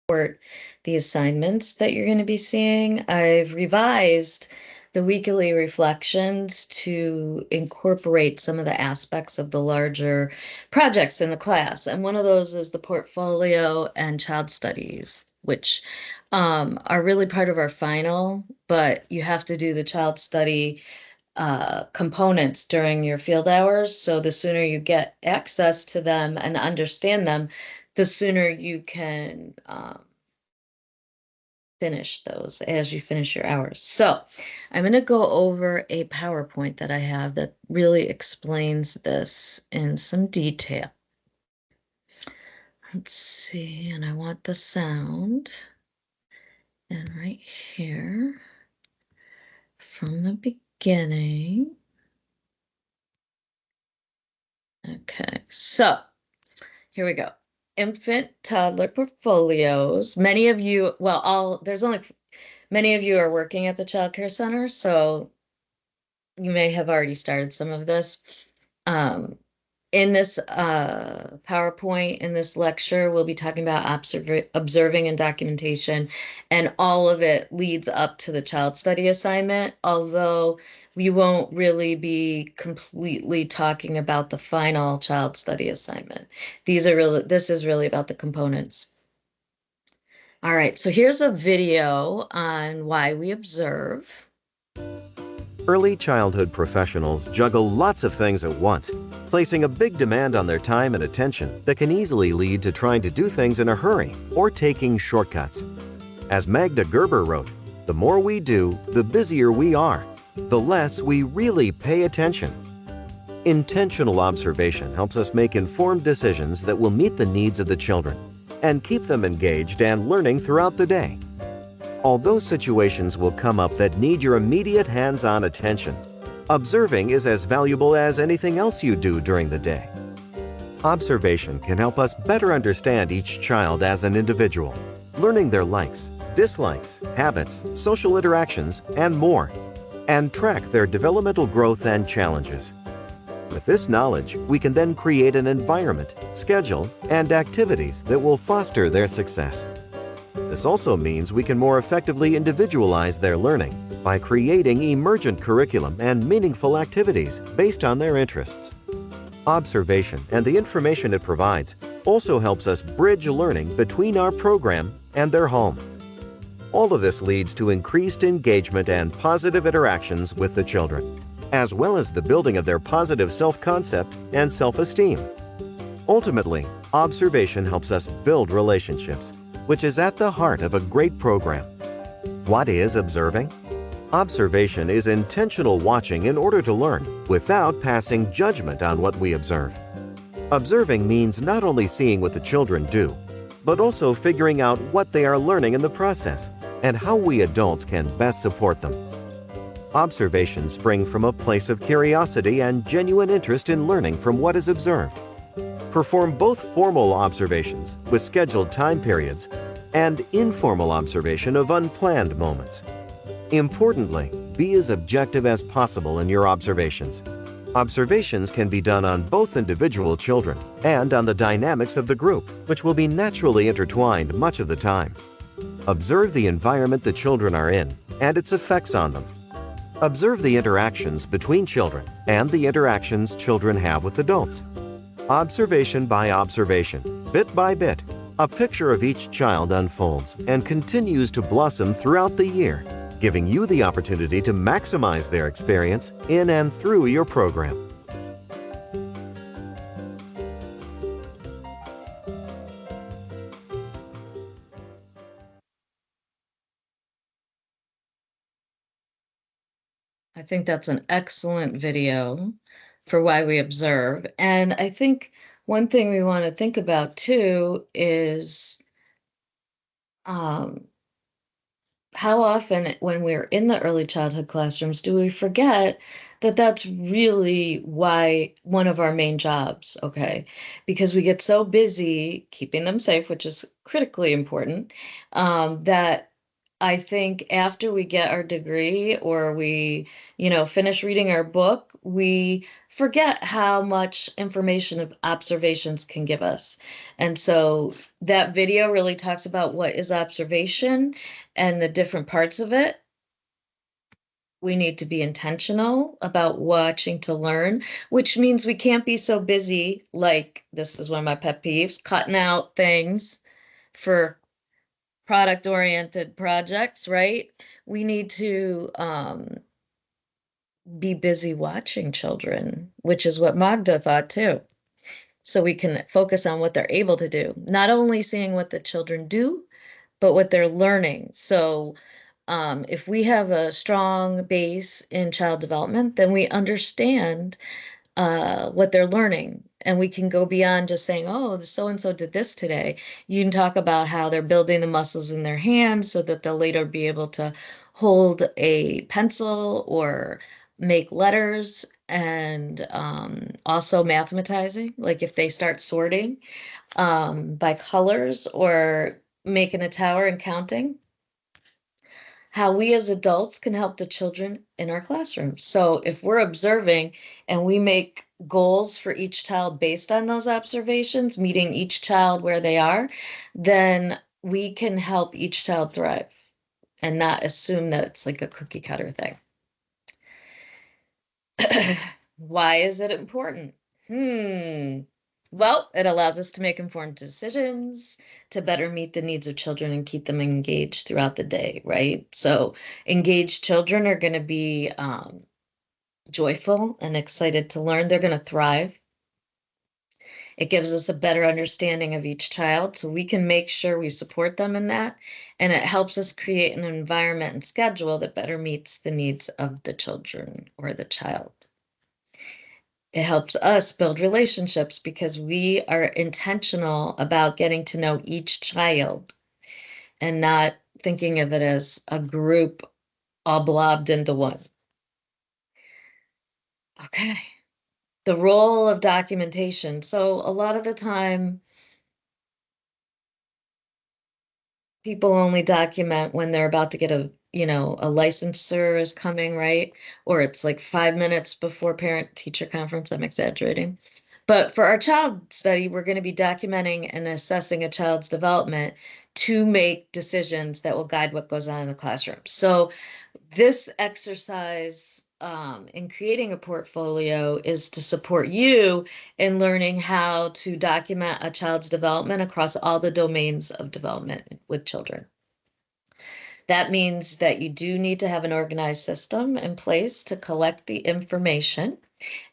the assignments that you're going to be seeing. I've revised the weekly reflections to incorporate some of the aspects of the larger projects in the class. And one of those is the portfolio and child studies, which are really part of our final, but you have to do the child study components during your field hours. So the sooner you get access to them and understand them, the sooner you can finish those as you finish your hours. So I'm going to go over a PowerPoint that I have that really explains this in some detail. Let's see, and I want the sound. And right here, from the beginning. Okay, so here we go. Infant toddler portfolios. Many of you, well, many of you are working at the child care center, so you may have already started some of this. In this PowerPoint, in this lecture, we'll be talking about observing and documentation, and all of it leads up to the child study assignment, although we won't really be completely talking about the final child study assignment. This is really about the components. All right, so here's a video on why we observe. Early childhood professionals juggle lots of things at once, placing a big demand on their time and attention that can easily lead to trying to do things in a hurry or taking shortcuts. As Magda Gerber wrote, "The more we do, the busier we are, the less we really pay attention." Intentional observation helps us make informed decisions that will meet the needs of the children and keep them engaged and learning throughout the day. Although situations will come up that need your immediate hands-on attention, observing is as valuable as anything else you do during the day. Observation can help us better understand each child as an individual, learning their likes, dislikes, habits, social interactions, and more, and track their developmental growth and challenges. With this knowledge, we can then create an environment, schedule, and activities that will foster their success. This also means we can more effectively individualize their learning by creating emergent curriculum and meaningful activities based on their interests. Observation and the information it provides also helps us bridge learning between our program and their home. All of this leads to increased engagement and positive interactions with the children, as well as the building of their positive self-concept and self-esteem. Ultimately, observation helps us build relationships, which is at the heart of a great program. What is observing? Observation is intentional watching in order to learn, without passing judgment on what we observe. Observing means not only seeing what the children do, but also figuring out what they are learning in the process and how we adults can best support them. Observations spring from a place of curiosity and genuine interest in learning from what is observed. Perform both formal observations with scheduled time periods and informal observation of unplanned moments. Importantly, be as objective as possible in your observations. Observations can be done on both individual children and on the dynamics of the group, which will be naturally intertwined much of the time. Observe the environment the children are in and its effects on them. Observe the interactions between children and the interactions children have with adults. Observation by observation, bit by bit, a picture of each child unfolds and continues to blossom throughout the year, giving you the opportunity to maximize their experience in and through your program. I think that's an excellent video for why we observe. And I think one thing we want to think about too is how often when we're in the early childhood classrooms do we forget that that's really why one of our main jobs, okay? Because we get so busy keeping them safe, which is critically important, that I think after we get our degree or we, finish reading our book, we forget how much information of observations can give us. And so that video really talks about what is observation and the different parts of it. We need to be intentional about watching to learn, which means we can't be so busy, like this is one of my pet peeves, cutting out things for product oriented projects, right? We need to be busy watching children, which is what Magda thought too. So we can focus on what they're able to do, not only seeing what the children do, but what they're learning. So if we have a strong base in child development, then we understand what they're learning. And we can go beyond just saying, oh, so and so did this today. You can talk about how they're building the muscles in their hands so that they'll later be able to hold a pencil or make letters and also mathematizing. Like if they start sorting by colors or making a tower and counting, how we as adults can help the children in our classrooms. So if we're observing and we make goals for each child based on those observations, meeting each child where they are, then we can help each child thrive and not assume that it's like a cookie cutter thing. Why is it important? Well, it allows us to make informed decisions to better meet the needs of children and keep them engaged throughout the day, right? So, engaged children are going to be joyful and excited to learn. They're going to thrive. It gives us a better understanding of each child so we can make sure we support them in that. And it helps us create an environment and schedule that better meets the needs of the children or the child. It helps us build relationships because we are intentional about getting to know each child and not thinking of it as a group all blobbed into one. Okay. The role of documentation. So a lot of the time, people only document when they're about to get a licensure is coming, right? Or it's like 5 minutes before parent teacher conference. I'm exaggerating. But for our child study, we're going to be documenting and assessing a child's development to make decisions that will guide what goes on in the classroom. So this exercise in creating a portfolio is to support you in learning how to document a child's development across all the domains of development with children. That means that you do need to have an organized system in place to collect the information.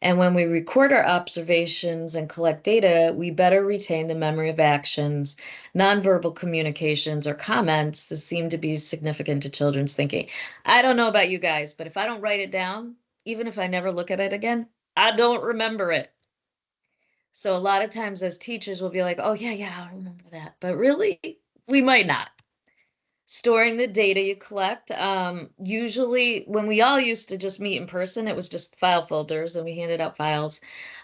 And when we record our observations and collect data, we better retain the memory of actions, nonverbal communications, or comments that seem to be significant to children's thinking. I don't know about you guys, but if I don't write it down, even if I never look at it again, I don't remember it. So a lot of times as teachers, we'll be like, oh, yeah, yeah, I remember that. But really, we might not. Storing the data you collect. Usually, when we all used to just meet in person, it was just file folders and we handed out files.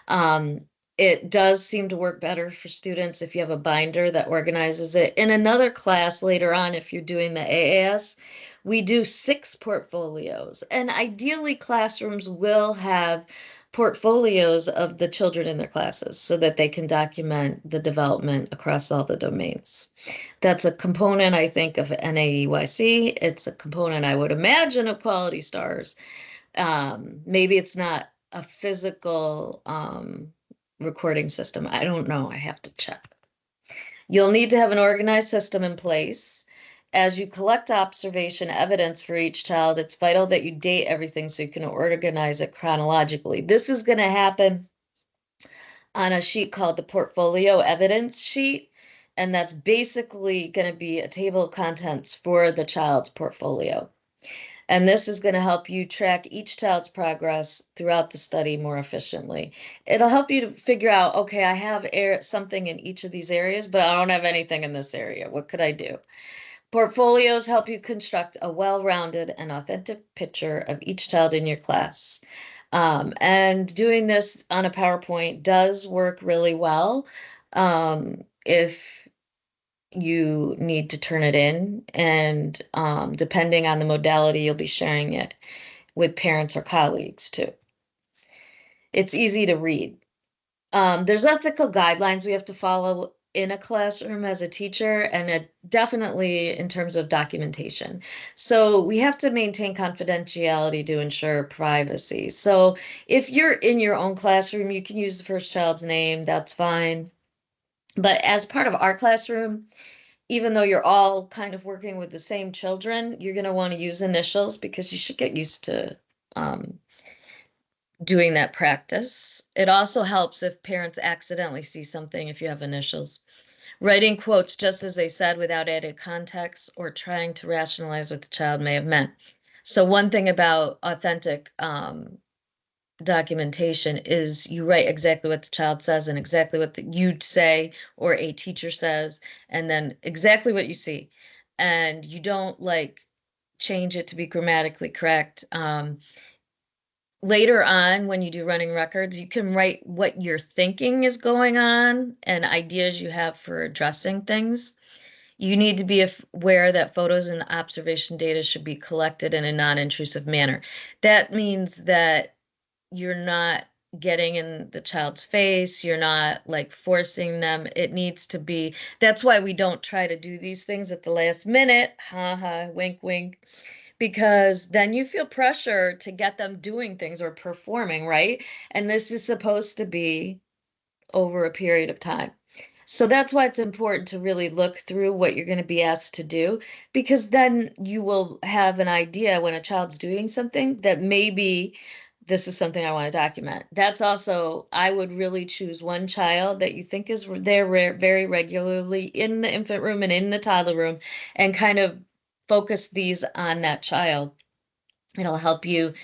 Um, it does seem to work better for students if you have a binder that organizes it. In another class later on, if you're doing the AAS, we do 6 portfolios. And ideally, classrooms will have portfolios of the children in their classes so that they can document the development across all the domains. That's a component, I think, of NAEYC. It's a component, I would imagine, of Quality Stars. Maybe it's not a physical recording system. I don't know. I have to check. You'll need to have an organized system in place. As you collect observation evidence for each child, it's vital that you date everything so you can organize it chronologically. This is going to happen on a sheet called the portfolio evidence sheet. And that's basically going to be a table of contents for the child's portfolio. And this is going to help you track each child's progress throughout the study more efficiently. It'll help you to figure out, okay, I have something in each of these areas, but I don't have anything in this area. What could I do? Portfolios help you construct a well-rounded and authentic picture of each child in your class. And doing this on a PowerPoint does work really well. If you need to turn it in, and depending on the modality, you'll be sharing it with parents or colleagues too. It's easy to read. There's ethical guidelines we have to follow in a classroom as a teacher, and definitely in terms of documentation. So we have to maintain confidentiality to ensure privacy. So if you're in your own classroom, you can use the first child's name, that's fine. But as part of our classroom, even though you're all kind of working with the same children, you're going to want to use initials because you should get used to um, doing that practice. It also helps if parents accidentally see something if you have initials. Writing quotes just as they said without added context or trying to rationalize what the child may have meant. So one thing about authentic documentation is you write exactly what the child says and exactly what you'd say or a teacher says, and then exactly what you see. And you don't like change it to be grammatically correct. Later on, when you do running records, you can write what you're thinking is going on and ideas you have for addressing things. You need to be aware that photos and observation data should be collected in a non-intrusive manner. That means that you're not getting in the child's face, you're not like forcing them. It needs to be, that's why we don't try to do these things at the last minute, haha, wink, wink, because then you feel pressure to get them doing things or performing, right? And this is supposed to be over a period of time. So that's why it's important to really look through what you're going to be asked to do, because then you will have an idea when a child's doing something that maybe this is something I want to document. That's also, I would really choose one child that you think is there very regularly in the infant room and in the toddler room and kind of focus these on that child. It'll help you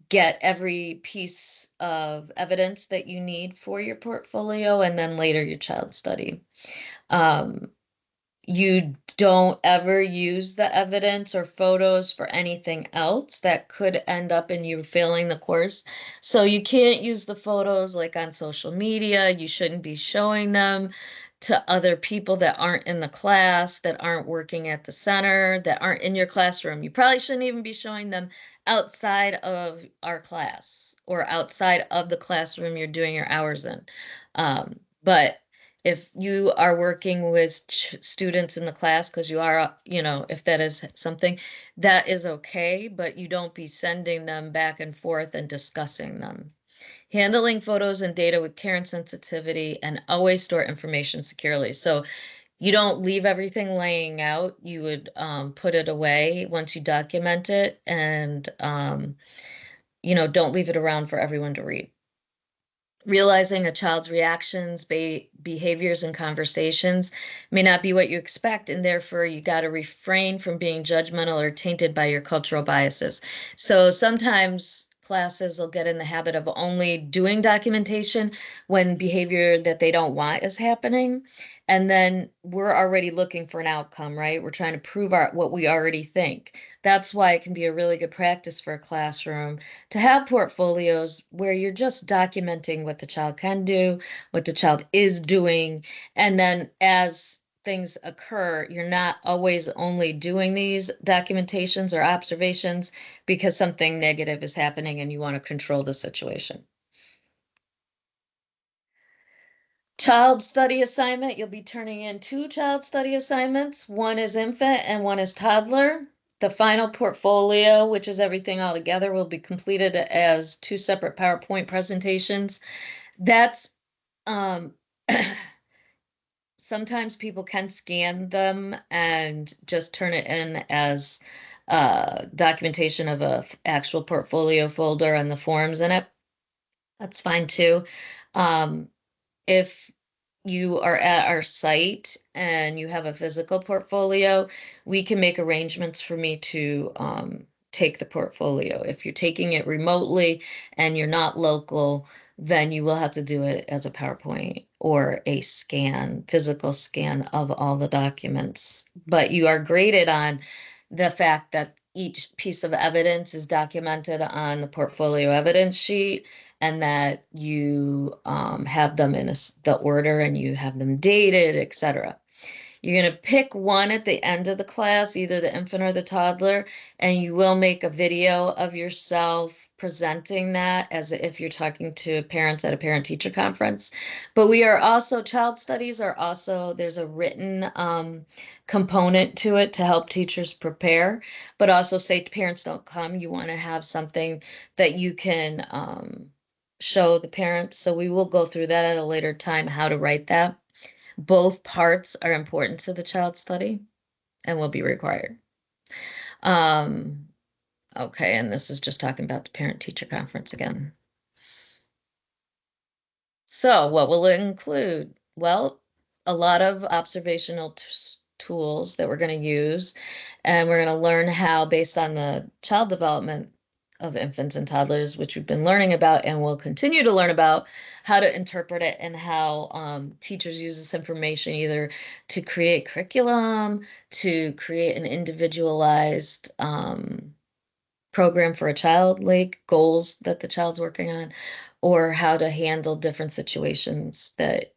get every piece of evidence that you need for your portfolio and then later your child study. Um, you don't ever use the evidence or photos for anything else that could end up in you failing the course. So you can't use the photos like on social media. You shouldn't be showing them to other people that aren't in the class, that aren't working at the center, that aren't in your classroom. You probably shouldn't even be showing them outside of our class or outside of the classroom you're doing your hours in. But if you are working with students in the class, because you are, if that is something, that is okay, but you don't be sending them back and forth and discussing them. Handling photos and data with care and sensitivity, and always store information securely. So you don't leave everything laying out. You would put it away once you document it, and don't leave it around for everyone to read. Realizing a child's reactions, behaviors, and conversations may not be what you expect, and therefore you got to refrain from being judgmental or tainted by your cultural biases. So sometimes classes will get in the habit of only doing documentation when behavior that they don't want is happening. And then we're already looking for an outcome, right? We're trying to prove what we already think. That's why it can be a really good practice for a classroom to have portfolios where you're just documenting what the child can do, what the child is doing, and then as things occur, you're not always only doing these documentations or observations because something negative is happening and you want to control the situation. Child study assignment, you'll be turning in 2 child study assignments. One is infant and one is toddler. The final portfolio, which is everything all together, will be completed as 2 separate PowerPoint presentations. That's um, sometimes people can scan them and just turn it in as documentation of a actual portfolio folder and the forms in it. That's fine too. If you are at our site and you have a physical portfolio, we can make arrangements for me to take the portfolio. If you're taking it remotely and you're not local, then you will have to do it as a PowerPoint or a scan, physical scan of all the documents. But you are graded on the fact that each piece of evidence is documented on the portfolio evidence sheet and that you have them in the order and you have them dated, etc. You're going to pick one at the end of the class, either the infant or the toddler, and you will make a video of yourself presenting that as if you're talking to parents at a parent-teacher conference. But we are also, child studies are also, there's a written component to it to help teachers prepare, but also say parents don't come, you want to have something that you can show the parents. So we will go through that at a later time, how to write that. Both parts are important to the child study and will be required. Okay, and this is just talking about the parent-teacher conference again. So what will it include? Well, a lot of observational tools that we're going to use, and we're going to learn how, based on the child development of infants and toddlers, which we've been learning about and will continue to learn about, how to interpret it and how teachers use this information either to create curriculum, to create an individualized program for a child, like goals that the child's working on, or how to handle different situations that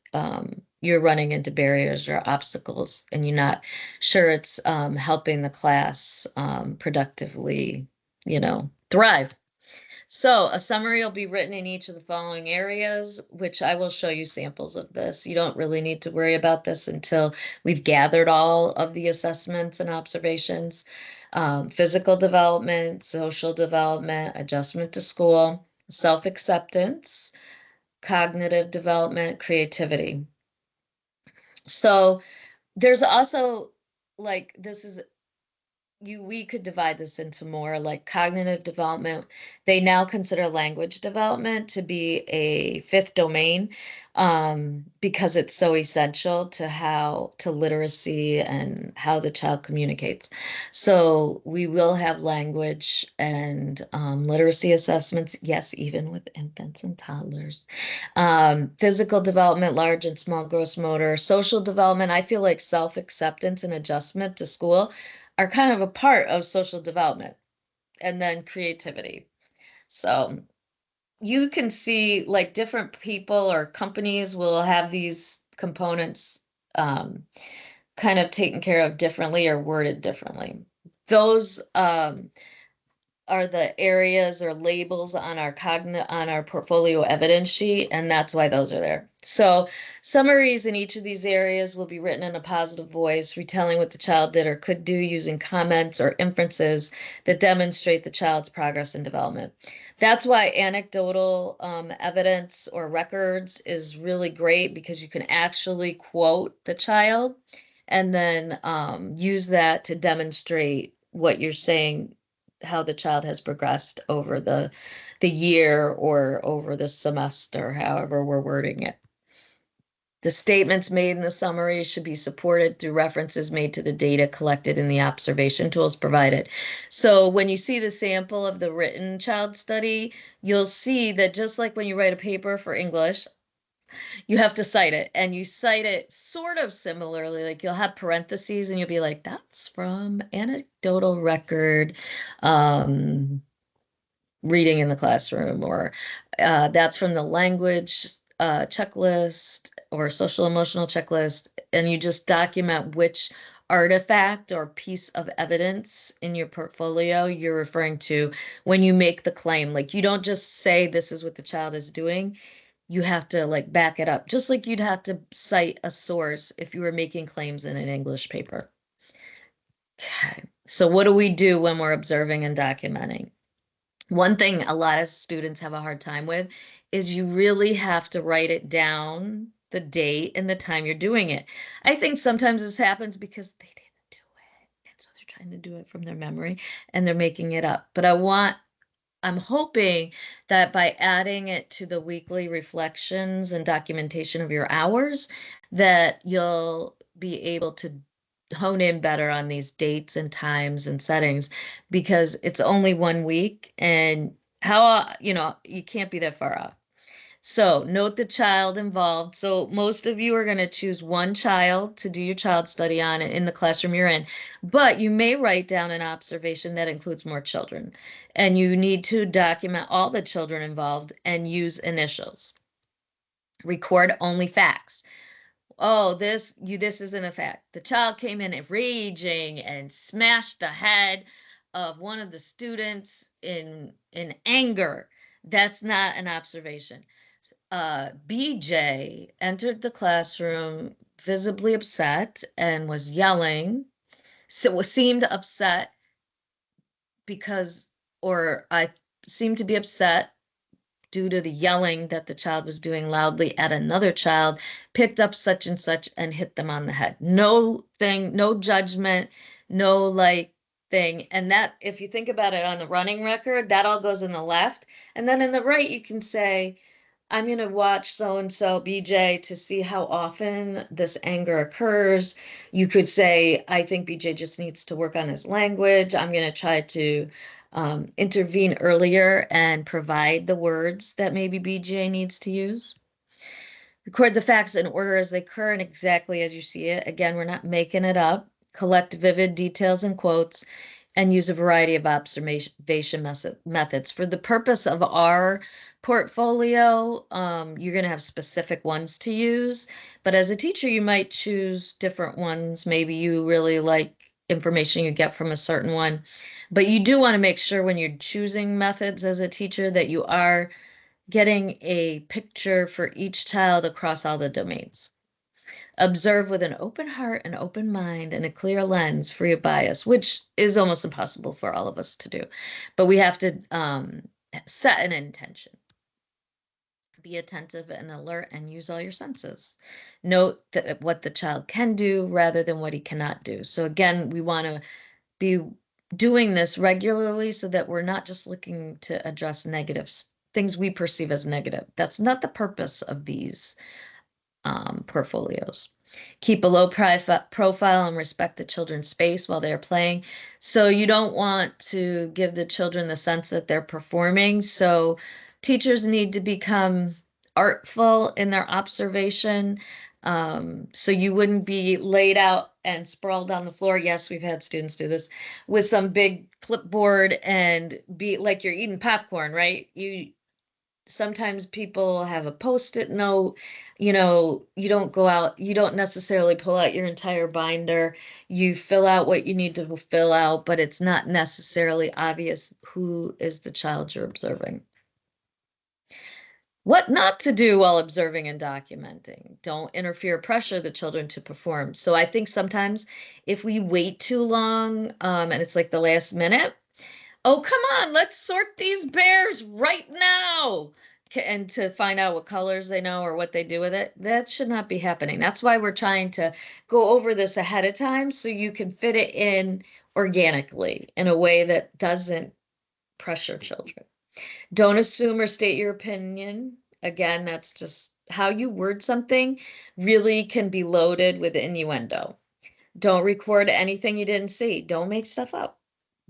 you're running into barriers or obstacles and you're not sure it's helping the class productively, thrive. So a summary will be written in each of the following areas, which I will show you samples of this. You don't really need to worry about this until we've gathered all of the assessments and observations. Physical development, social development, adjustment to school, self-acceptance, cognitive development, creativity. So there's also, like, this is we could divide this into more like cognitive development. They now consider language development to be a fifth domain because it's so essential to literacy and how the child communicates. So we will have language and literacy assessments, yes, even with infants and toddlers. Physical development, large and small gross motor, social development. I feel like self-acceptance and adjustment to school are kind of a part of social development, and then creativity. So you can see like different people or companies will have these components kind of taken care of differently or worded differently. Those are the areas or labels on our portfolio evidence sheet, and that's why those are there. So summaries in each of these areas will be written in a positive voice, retelling what the child did or could do using comments or inferences that demonstrate the child's progress and development. That's why anecdotal evidence or records is really great, because you can actually quote the child and then use that to demonstrate what you're saying, how the child has progressed over the year or over the semester, however we're wording it. The statements made in the summary should be supported through references made to the data collected in the observation tools provided. So when you see the sample of the written child study, you'll see that just like when you write a paper for English, you have to cite it, and you cite it sort of similarly. Like you'll have parentheses and you'll be like, that's from anecdotal record, reading in the classroom, or that's from the language checklist or social emotional checklist. And you just document which artifact or piece of evidence in your portfolio you're referring to when you make the claim. Like you don't just say this is what the child is doing. You have to like back it up, just like you'd have to cite a source if you were making claims in an English paper. Okay, so what do we do when we're observing and documenting? One thing a lot of students have a hard time with is you really have to write it down, the date and the time you're doing it. I think sometimes this happens because they didn't do it, and so they're trying to do it from their memory and they're making it up. But I'm hoping that by adding it to the weekly reflections and documentation of your hours, that you'll be able to hone in better on these dates and times and settings, because it's only 1 week and you can't be that far off. So note the child involved. So most of you are going to choose one child to do your child study on in the classroom you're in, but you may write down an observation that includes more children, and you need to document all the children involved and use initials. Record only facts. oh, this isn't a fact. The child came in raging and smashed the head of one of the students in anger. That's not an observation. BJ entered the classroom visibly upset and was yelling. So seemed upset because, or I seemed to be upset due to the yelling that the child was doing loudly at another child, picked up such and such and hit them on the head. No thing, no judgment, no like thing. And that, if you think about it on the running record, that all goes in the left. And then in the right, you can say, I'm going to watch so and so BJ to see how often this anger occurs. You could say, I think BJ just needs to work on his language. I'm going to try to intervene earlier and provide the words that maybe BJ needs to use. Record the facts in order as they occur and exactly as you see it. Again, we're not making it up. Collect vivid details and quotes and use a variety of observation methods. For the purpose of our portfolio, you're going to have specific ones to use, but as a teacher, you might choose different ones. Maybe you really like information you get from a certain one, but you do want to make sure when you're choosing methods as a teacher that you are getting a picture for each child across all the domains. Observe with an open heart and open mind and a clear lens, free of bias, which is almost impossible for all of us to do. But we have to set an intention. Be attentive and alert and use all your senses. Note that what the child can do rather than what he cannot do. So again, we want to be doing this regularly so that we're not just looking to address negatives, things we perceive as negative. That's not the purpose of these portfolios. Keep a low profile and respect the children's space while they're playing. So you don't want to give the children the sense that they're performing. So teachers need to become artful in their observation. So you wouldn't be laid out and sprawled on the floor. Yes, we've had students do this with some big clipboard and be like you're eating popcorn, right? Sometimes people have a post-it note, you don't go out, you don't necessarily pull out your entire binder. You fill out what you need to fill out, but it's not necessarily obvious who is the child you're observing. What not to do while observing and documenting. Don't interfere, pressure the children to perform. So I think sometimes if we wait too long, and it's like the last minute, oh, come on, let's sort these bears right now. And to find out what colors they know or what they do with it, that should not be happening. That's why we're trying to go over this ahead of time so you can fit it in organically in a way that doesn't pressure children. Don't assume or state your opinion. Again, that's just how you word something really can be loaded with innuendo. Don't record anything you didn't see. Don't make stuff up.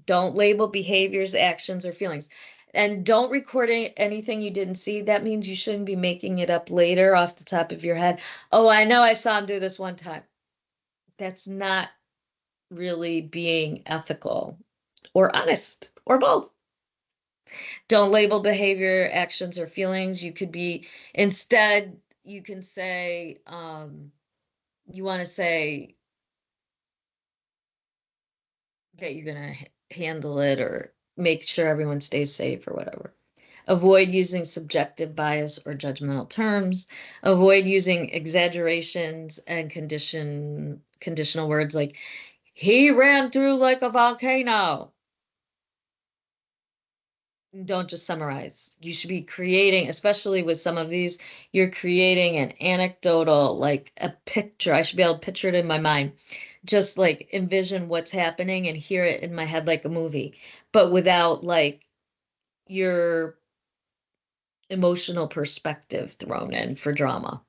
Don't label behaviors, actions, or feelings. And don't record anything you didn't see. That means you shouldn't be making it up later off the top of your head. Oh, I know I saw him do this one time. That's not really being ethical or honest or both. Don't label behavior, actions, or feelings. You could be, instead, you can say, you want to say that you're going to handle it or make sure everyone stays safe or whatever. Avoid using subjective bias or judgmental terms. Avoid using exaggerations and conditional words like, he ran through like a volcano. Don't just summarize. You should be creating, especially with some of these, you're creating an anecdotal, like a picture. I should be able to picture it in my mind. Just like envision what's happening and hear it in my head like a movie, but without like your emotional perspective thrown in for drama.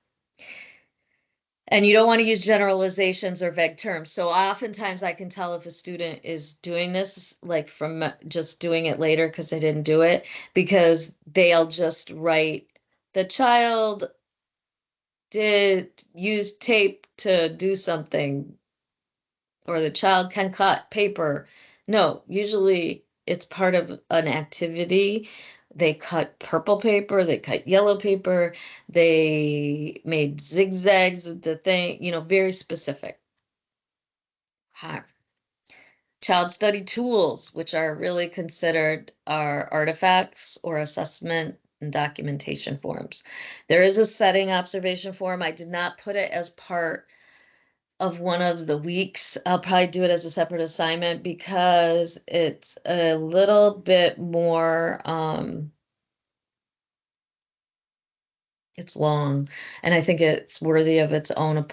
And you don't want to use generalizations or vague terms. So oftentimes I can tell if a student is doing this, like from just doing it later because they didn't do it, because they'll just write, the child did use tape to do something, or the child can cut paper. No, usually it's part of an activity They cut purple paper, they cut yellow paper, they made zigzags of the thing, very specific. Hi. Child study tools, which are really considered are artifacts or assessment and documentation forms. There is a setting observation form. I did not put it as part of one of the weeks. I'll probably do it as a separate assignment because it's a little bit more, it's long, and I think it's worthy of its own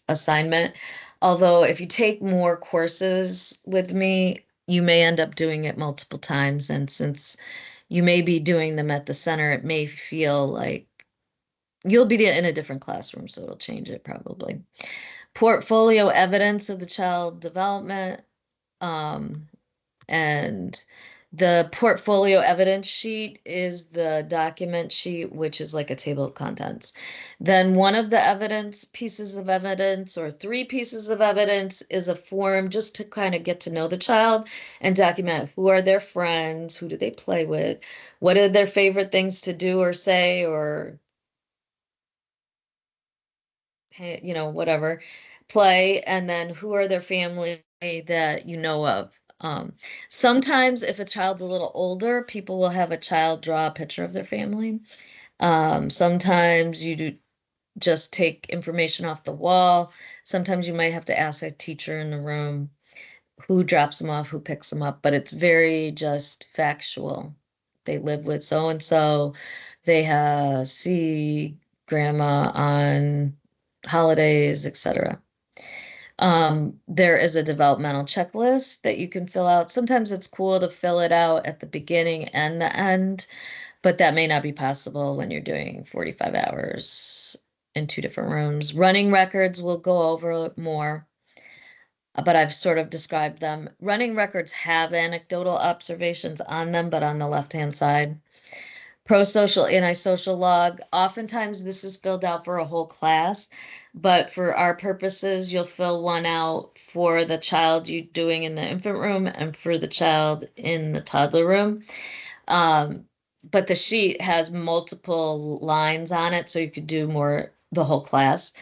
assignment. Although if you take more courses with me, you may end up doing it multiple times. And since you may be doing them at the center, it may feel like you'll be in a different classroom, so it'll change it probably. Portfolio evidence of the child development. And the portfolio evidence sheet is the document sheet, which is like a table of contents. Then one of the pieces of evidence, or 3 pieces of evidence, is a form just to kind of get to know the child and document who are their friends, who do they play with, what are their favorite things to do or say, or hey, whatever, play, and then who are their family that you know of. Sometimes if a child's a little older, people will have a child draw a picture of their family. Sometimes you do just take information off the wall. Sometimes you might have to ask a teacher in the room who drops them off, who picks them up, but it's very just factual. They live with so and so. They see grandma on holidays, etc. There is a developmental checklist that you can fill out. Sometimes it's cool to fill it out at the beginning and the end, but that may not be possible when you're doing 45 hours in 2 different rooms. Running records will go over more, but I've sort of described them. Running records have anecdotal observations on them, but on the left-hand side. Pro-social, anti-social log. Oftentimes this is filled out for a whole class, but for our purposes, you'll fill one out for the child you're doing in the infant room and for the child in the toddler room. But the sheet has multiple lines on it, so you could do the whole class.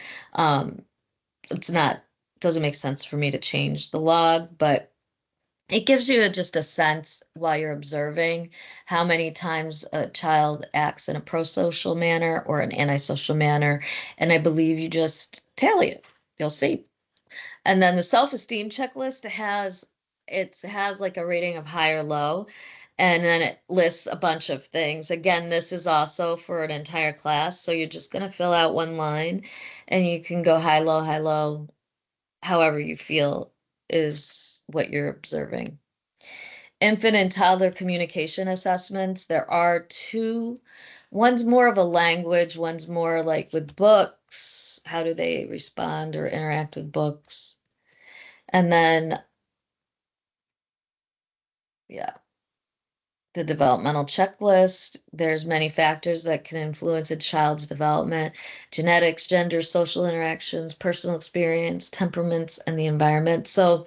It's not, doesn't make sense for me to change the log, but it gives you just a sense while you're observing how many times a child acts in a pro-social manner or an antisocial manner. And I believe you just tally it. You'll see. And then the self-esteem checklist has like a rating of high or low. And then it lists a bunch of things. Again, this is also for an entire class. So you're just going to fill out one line and you can go high, low, however you feel is what you're observing. Infant and toddler communication assessments. There are 2. One's more of a language, one's more like with books. How do they respond or interact with books? And then, yeah, the developmental checklist. There's many factors that can influence a child's development: genetics, gender, social interactions, personal experience, temperaments, and the environment. So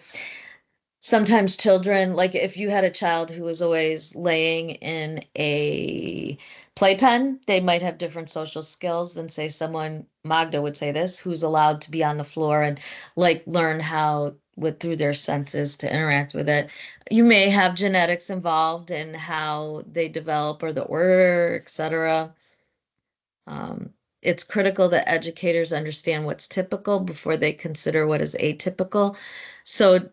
sometimes children, like if you had a child who was always laying in a playpen, they might have different social skills than, say, someone, Magda would say this, who's allowed to be on the floor and like learn how through their senses to interact with it. You may have genetics involved in how they develop or the order, etc. It's critical that educators understand what's typical before they consider what is atypical. So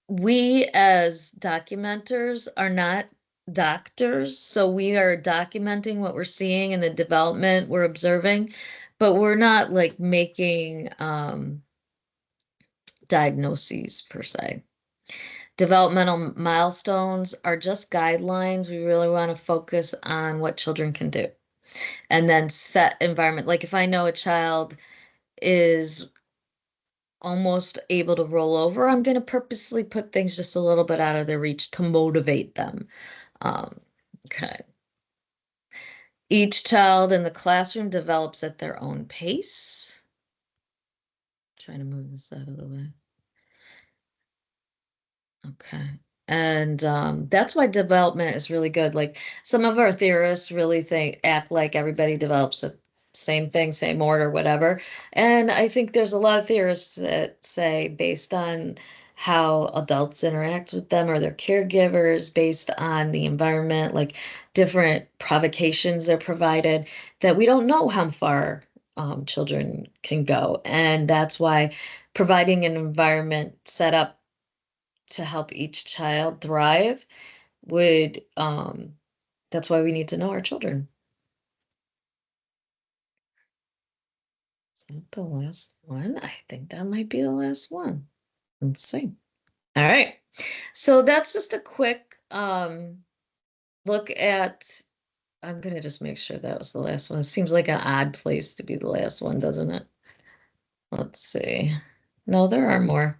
we as documenters are not doctors, so we are documenting what we're seeing and the development we're observing, but we're not like making diagnoses per se. Developmental milestones are just guidelines. We really want to focus on what children can do. And then set environment. Like if I know a child is almost able to roll over, I'm going to purposely put things just a little bit out of their reach to motivate them. Okay. Each child in the classroom develops at their own pace. Trying to move this out of the way. Okay. And that's why development is really good. Like some of our theorists really act like everybody develops the same thing, same order, whatever. And I think there's a lot of theorists that say based on how adults interact with them or their caregivers, based on the environment, like different provocations they're provided, that we don't know how far children can go. And that's why providing an environment set up to help each child thrive would that's why we need to know our children. Is that the last one? I think that might be the last one. Let's see. All right. So that's just a quick look at I'm gonna just make sure that was the last one. It seems like an odd place to be the last one, doesn't it? Let's see. No, there are more.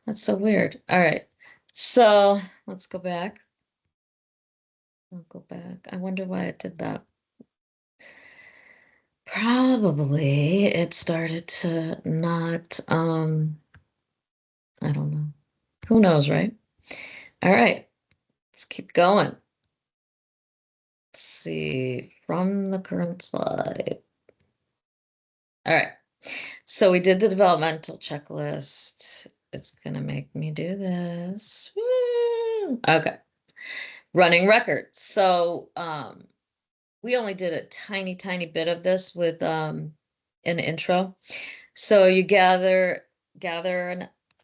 That's so weird. All right. So let's go back. I'll go back. I wonder why it did that. Probably it started to not, I don't know. Who knows, right? All right, let's keep going. Let's see from the current slide. All right, so we did the developmental checklist. It's gonna make me do this. Woo! Okay, running records. So, we only did a tiny bit of this with an intro. So you gather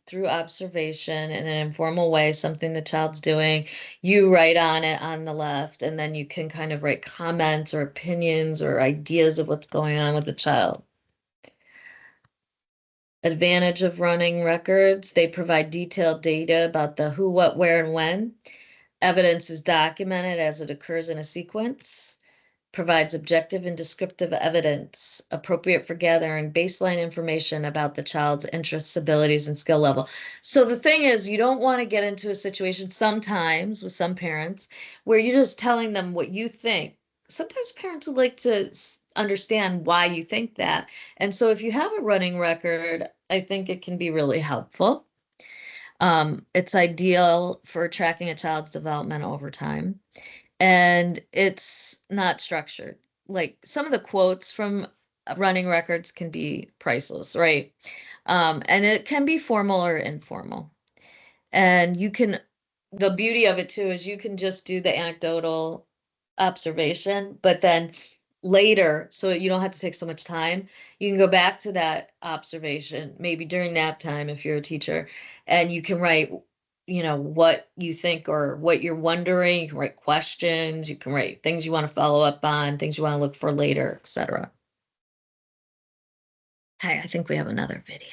through observation in an informal way, something the child's doing. You write on it on the left, and then you can kind of write comments or opinions or ideas of what's going on with the child. Advantage of running records, they provide detailed data about the who, what, where, and when. Evidence is documented as it occurs in a sequence. Provides objective and descriptive evidence appropriate for gathering baseline information about the child's interests, abilities, and skill level. So the thing is, you don't want to get into a situation sometimes with some parents where you're just telling them what you think. Sometimes parents would like to understand why you think that. And so if you have a running record, I think it can be really helpful. It's ideal for tracking a child's development over time, and it's not structured. Like some of the quotes from running records can be priceless, right? And it can be formal or informal. And the beauty of it too is you can just do the anecdotal observation, but then later, so you don't have to take so much time, you can go back to that observation, maybe during nap time if you're a teacher, and you can write, what you think or what you're wondering. You can write questions, you can write things you want to follow up on, things you want to look for later, etc. Hey, I think we have another video.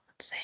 Let's see.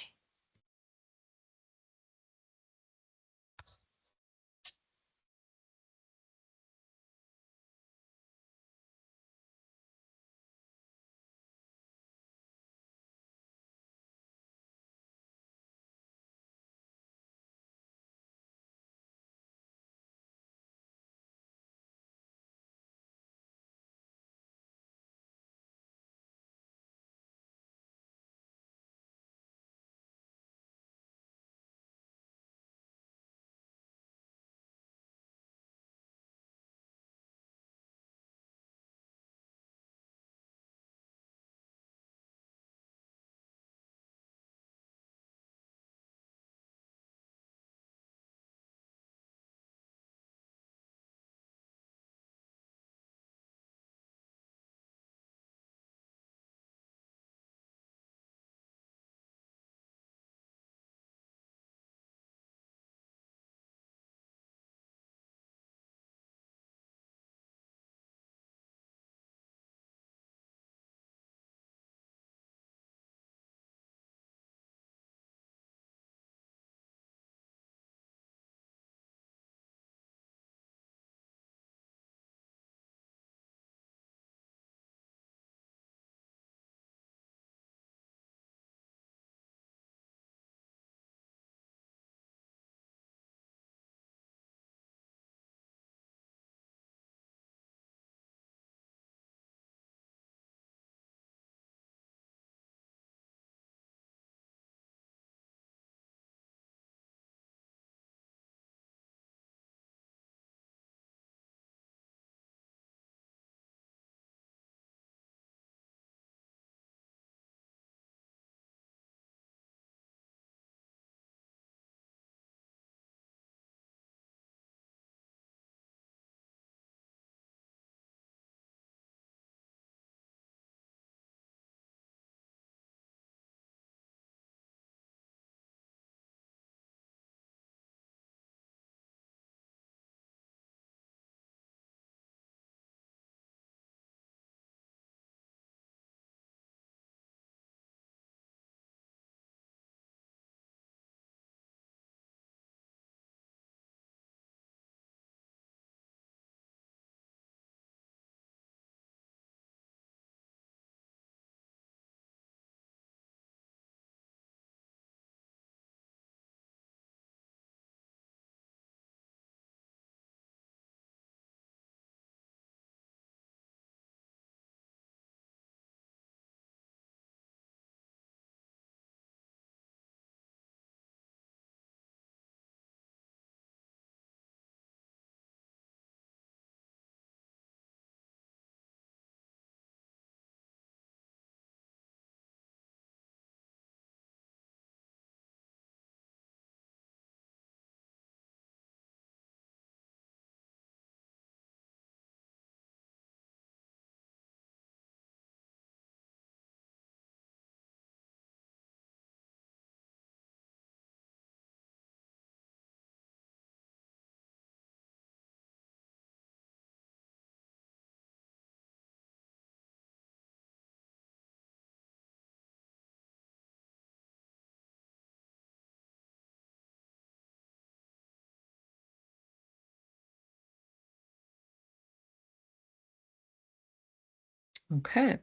Okay.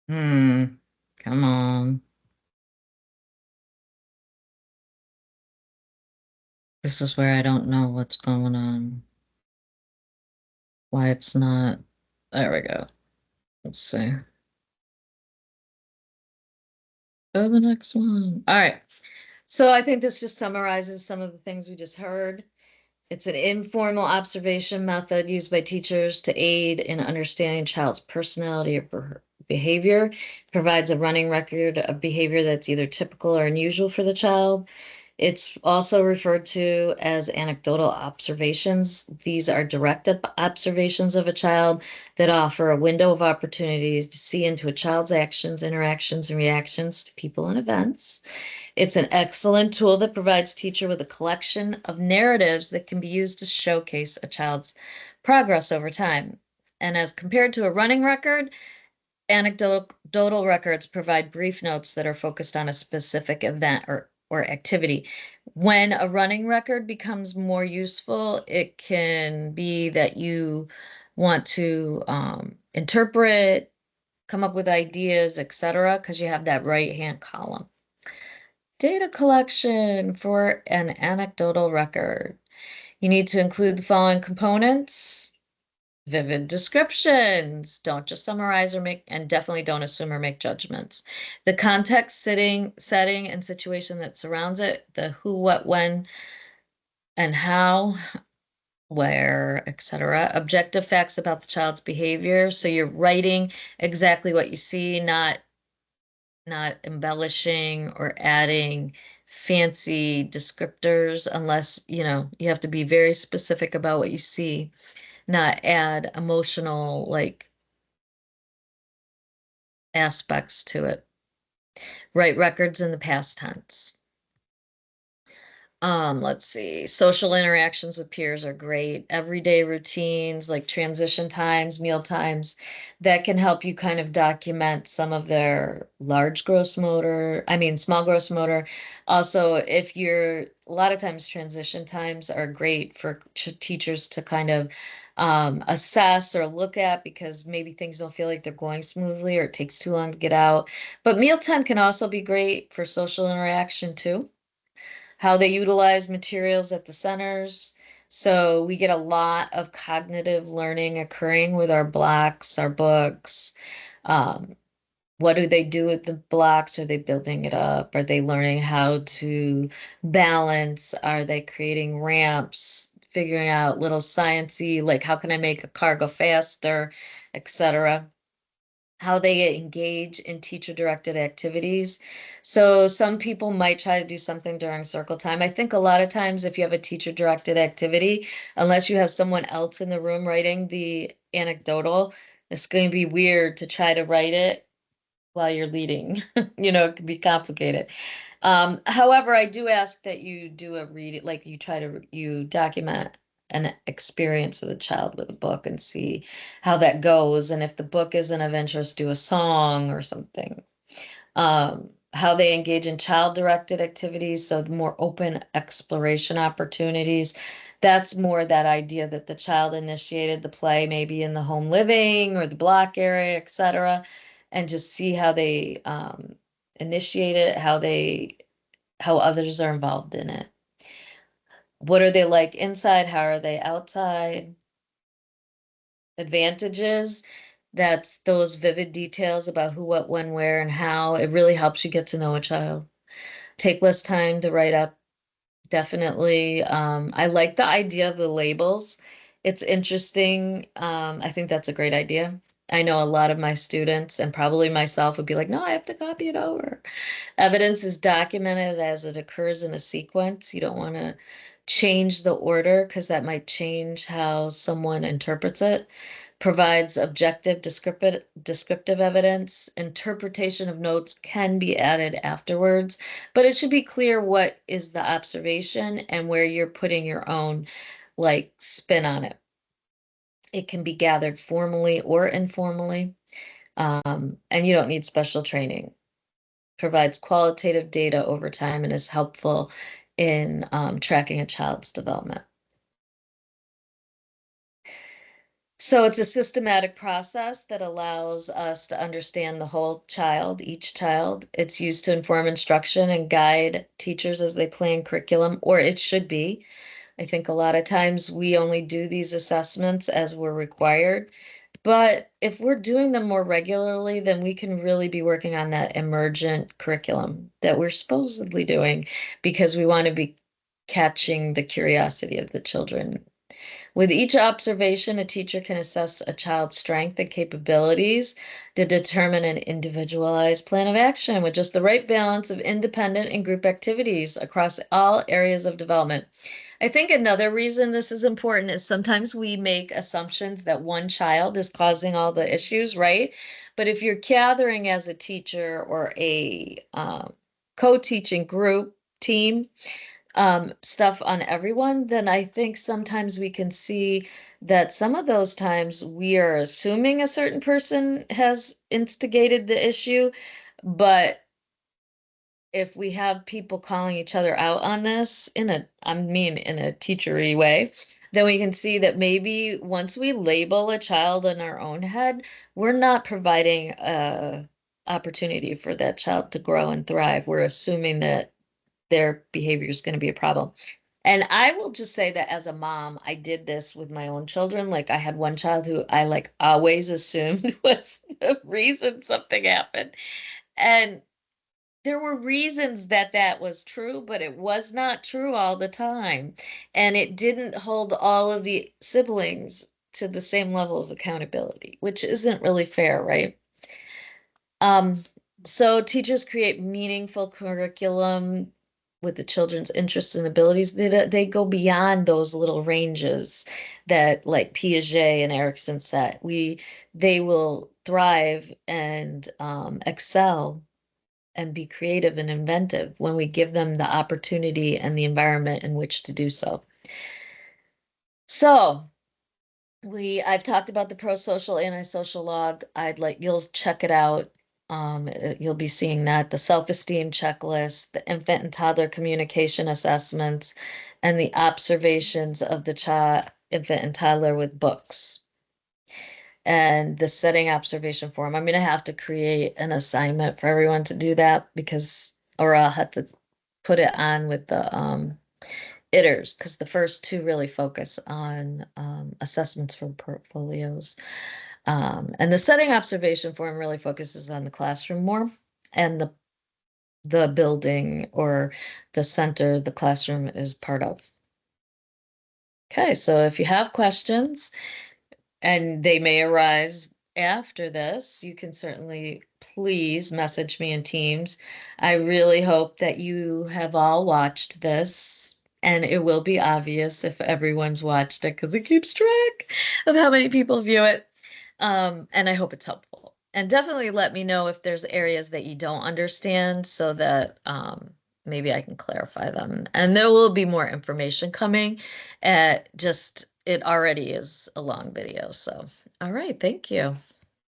Come on. This is where I don't know what's going on. Why it's not. There we go. Let's see. Oh, the next one. All right. So I think this just summarizes some of the things we just heard. It's an informal observation method used by teachers to aid in understanding a child's personality or behavior. Provides a running record of behavior that's either typical or unusual for the child. It's also referred to as anecdotal observations. These are direct observations of a child that offer a window of opportunities to see into a child's actions, interactions, and reactions to people and events. It's an excellent tool that provides teacher with a collection of narratives that can be used to showcase a child's progress over time. And as compared to a running record, anecdotal records provide brief notes that are focused on a specific event or activity. When a running record becomes more useful, it can be that you want to interpret, come up with ideas, etc., because you have that right-hand column. Data collection for an anecdotal record. You need to include the following components. Vivid descriptions. Don't just summarize or make, and definitely don't assume or make judgments. The context, setting, and situation that surrounds it, the who, what, when, and how, where, etc. Objective facts about the child's behavior. So you're writing exactly what you see, not embellishing or adding fancy descriptors unless, you have to be very specific about what you see, not add emotional like aspects to it. Write records in the past tense. Let's see. Social interactions with peers are great. Everyday routines like transition times, meal times, that can help you kind of document some of their small gross motor. Also, if you're, a lot of times transition times are great for teachers to kind of assess or look at because maybe things don't feel like they're going smoothly or it takes too long to get out. But mealtime can also be great for social interaction too, how they utilize materials at the centers. So we get a lot of cognitive learning occurring with our blocks, our books. Um, what do they do with the blocks? Are they building it up? Are they learning how to balance? Are they creating ramps? Figuring out little sciencey, like how can I make a car go faster, etc., how they engage in teacher-directed activities. So some people might try to do something during circle time. I think a lot of times if you have a teacher-directed activity, unless you have someone else in the room writing the anecdotal, it's going to be weird to try to write it while you're leading. It can be complicated. However, I do ask that you do a read, like you document an experience with a child with a book and see how that goes. And if the book isn't of interest, do a song or something. How they engage in child-directed activities, so the more open exploration opportunities. That's more that idea that the child initiated the play, maybe in the home living or the block area, etc., and just see how they initiate it, how others are involved in it. What are they like inside? How are they outside? Advantages, that's those vivid details about who, what, when, where, and how. It really helps you get to know a child. Take less time to write up. Definitely. I like the idea of the labels. It's interesting. I think that's a great idea. I know a lot of my students and probably myself would be like, no, I have to copy it over. Evidence is documented as it occurs in a sequence. You don't want to change the order because that might change how someone interprets it. Provides objective descriptive evidence. Interpretation of notes can be added afterwards, but it should be clear what is the observation and where you're putting your own like spin on it. It can be gathered formally or informally, and you don't need special training. Provides qualitative data over time and is helpful in tracking a child's development. So it's a systematic process that allows us to understand the whole child, each child. It's used to inform instruction and guide teachers as they plan curriculum, or it should be. I think a lot of times we only do these assessments as we're required. But if we're doing them more regularly, then we can really be working on that emergent curriculum that we're supposedly doing because we want to be catching the curiosity of the children. With each observation, a teacher can assess a child's strength and capabilities to determine an individualized plan of action with just the right balance of independent and group activities across all areas of development. I think another reason this is important is sometimes we make assumptions that one child is causing all the issues, right? But if you're gathering as a teacher or a co-teaching group team, stuff on everyone, then I think sometimes we can see that some of those times we are assuming a certain person has instigated the issue, but if we have people calling each other out on this I mean, in a teachery way, then we can see that maybe once we label a child in our own head, we're not providing a opportunity for that child to grow and thrive. We're assuming that their behavior is going to be a problem. And I will just say that as a mom, I did this with my own children. Like I had one child who I like always assumed was the reason something happened. And there were reasons that that was true, but it was not true all the time. And it didn't hold all of the siblings to the same level of accountability, which isn't really fair, right? Um, so teachers create meaningful curriculum with the children's interests and abilities. They go beyond those little ranges that like Piaget and Erickson set. They will thrive and excel and be creative and inventive when we give them the opportunity and the environment in which to do so. So I've talked about the pro-social, anti-social log. You'll check it out. You'll be seeing that the self-esteem checklist, the infant and toddler communication assessments, and the observations of the child, infant and toddler with books. And the setting observation form. I'm gonna have to create an assignment for everyone to do that or I'll have to put it on with the ITERs, because the first two really focus on assessments for portfolios. And the setting observation form really focuses on the classroom more and the building or the center the classroom is part of. Okay, so if you have questions, and they may arise after this, you can certainly please message me in Teams. I really hope that you have all watched this, and it will be obvious if everyone's watched it because it keeps track of how many people view it. And I hope it's helpful. And definitely let me know if there's areas that you don't understand so that maybe I can clarify them. And there will be more information coming at it already is a long video. So, all right, thank you.